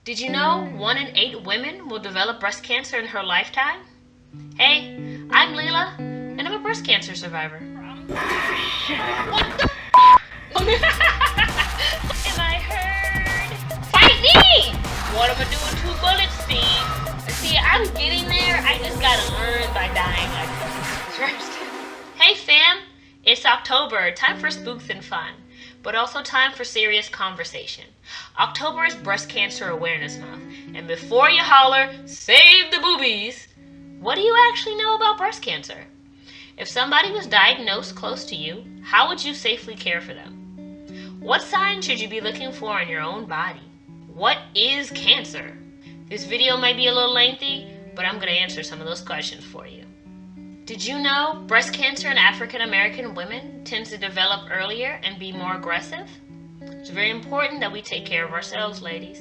Did you know 1 in 8 women will develop breast cancer in her lifetime? Hey, I'm Lila, and I'm a breast cancer survivor. What the Am I heard? Fight me! What am I doing? 2 bullets, Steve? See, I'm getting there. I just gotta learn by dying like this first. Hey fam, it's October, time for spooks and fun, but also time for serious conversation. October is Breast Cancer Awareness Month, and before you holler, save the boobies, what do you actually know about breast cancer? If somebody was diagnosed close to you, how would you safely care for them? What signs should you be looking for in your own body? What is cancer? This video may be a little lengthy, but I'm going to answer some of those questions for you. Did you know breast cancer in African American women tends to develop earlier and be more aggressive? It's very important that we take care of ourselves, ladies.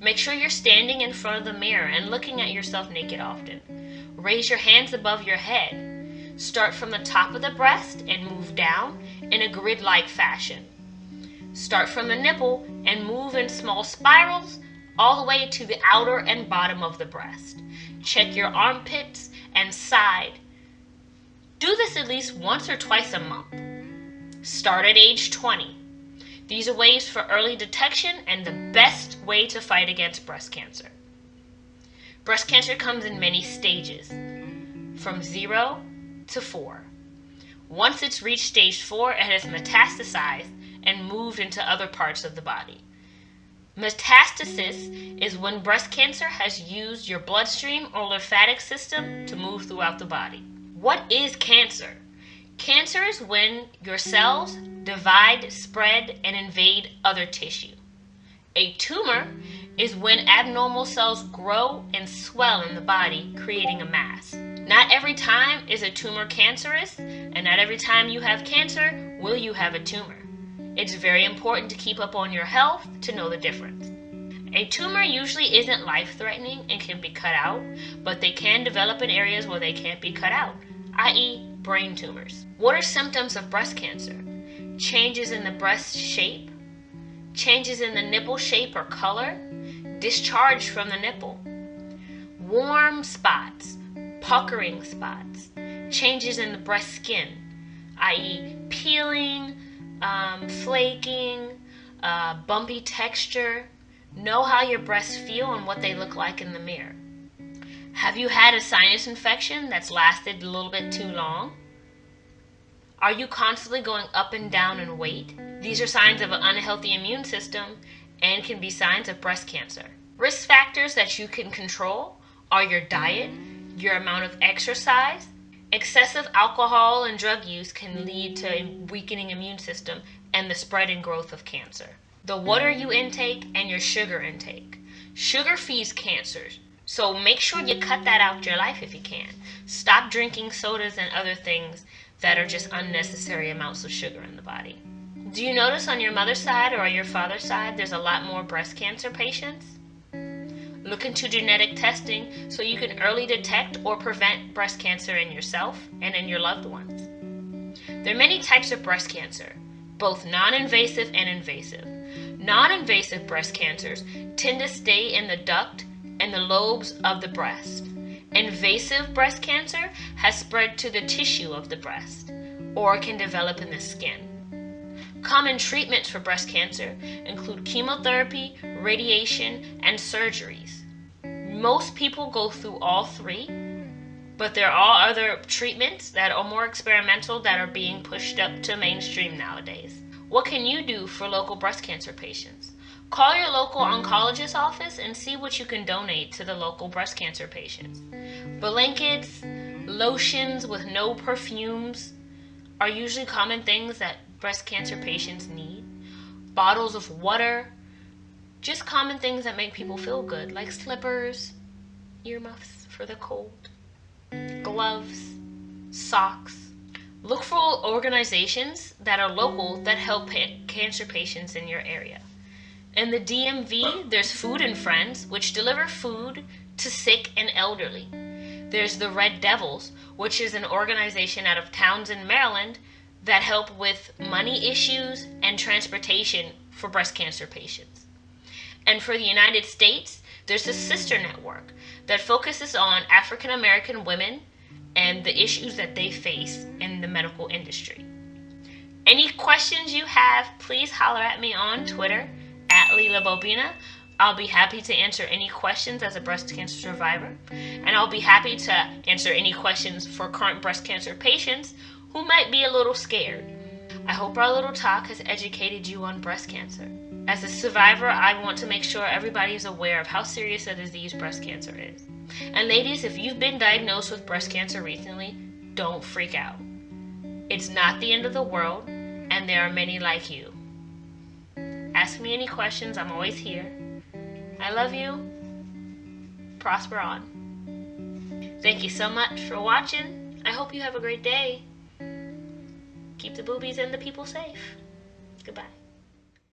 Make sure you're standing in front of the mirror and looking at yourself naked often. Raise your hands above your head. Start from the top of the breast and move down in a grid-like fashion. Start from the nipple and move in small spirals all the way to the outer and bottom of the breast. Check your armpits and side. Do this at least once or twice a month. Start at age 20. These are ways for early detection and the best way to fight against breast cancer. Breast cancer comes in many stages, from 0 to 4. Once it's reached stage 4, it has metastasized and moved into other parts of the body. Metastasis is when breast cancer has used your bloodstream or lymphatic system to move throughout the body. What is cancer? Cancer is when your cells divide, spread, and invade other tissue. A tumor is when abnormal cells grow and swell in the body, creating a mass. Not every time is a tumor cancerous, and not every time you have cancer will you have a tumor. It's very important to keep up on your health to know the difference. A tumor usually isn't life-threatening and can be cut out, but they can develop in areas where they can't be cut out, i.e. brain tumors. What are symptoms of breast cancer? Changes in the breast shape, changes in the nipple shape or color, discharge from the nipple, warm spots, puckering spots, changes in the breast skin, i.e. peeling, flaking, bumpy texture. Know how your breasts feel and what they look like in the mirror. Have you had a sinus infection that's lasted a little bit too long? Are you constantly going up and down in weight? These are signs of an unhealthy immune system and can be signs of breast cancer. Risk factors that you can control are your diet, your amount of exercise. Excessive alcohol and drug use can lead to a weakening immune system and the spread and growth of cancer. The water you intake and your sugar intake. Sugar feeds cancers, so make sure you cut that out your life if you can. Stop drinking sodas and other things that are just unnecessary amounts of sugar in the body. Do you notice on your mother's side or your father's side there's a lot more breast cancer patients? Look into genetic testing so you can early detect or prevent breast cancer in yourself and in your loved ones. There are many types of breast cancer, both non-invasive and invasive. Non-invasive breast cancers tend to stay in the duct and the lobes of the breast. Invasive breast cancer has spread to the tissue of the breast or can develop in the skin. Common treatments for breast cancer include chemotherapy, radiation, and surgeries. Most people go through all 3, but there are other treatments that are more experimental that are being pushed up to mainstream nowadays. What can you do for local breast cancer patients? Call your local oncologist office and see what you can donate to the local breast cancer patients. Blankets, lotions with no perfumes are usually common things that breast cancer patients need. Bottles of water, just common things that make people feel good, like slippers, earmuffs for the cold, gloves, socks. Look for organizations that are local that help cancer patients in your area. In the DMV, there's Food and Friends, which deliver food to sick and elderly. There's the Red Devils, which is an organization out of Townsend, Maryland, that help with money issues and transportation for breast cancer patients. And for the United States, there's a sister network that focuses on African American women and the issues that they face in the medical industry. Any questions you have, please holler at me on Twitter at Lila Bobina. I'll be happy to answer any questions as a breast cancer survivor, and I'll be happy to answer any questions for current breast cancer patients who might be a little scared. I hope our little talk has educated you on breast cancer. As a survivor, I want to make sure everybody is aware of how serious a disease breast cancer is. And ladies, if you've been diagnosed with breast cancer recently, don't freak out. It's not the end of the world, and there are many like you. Ask me any questions, I'm always here. I love you. Prosper on. Thank you so much for watching. I hope you have a great day. Keep the boobies and the people safe. Goodbye.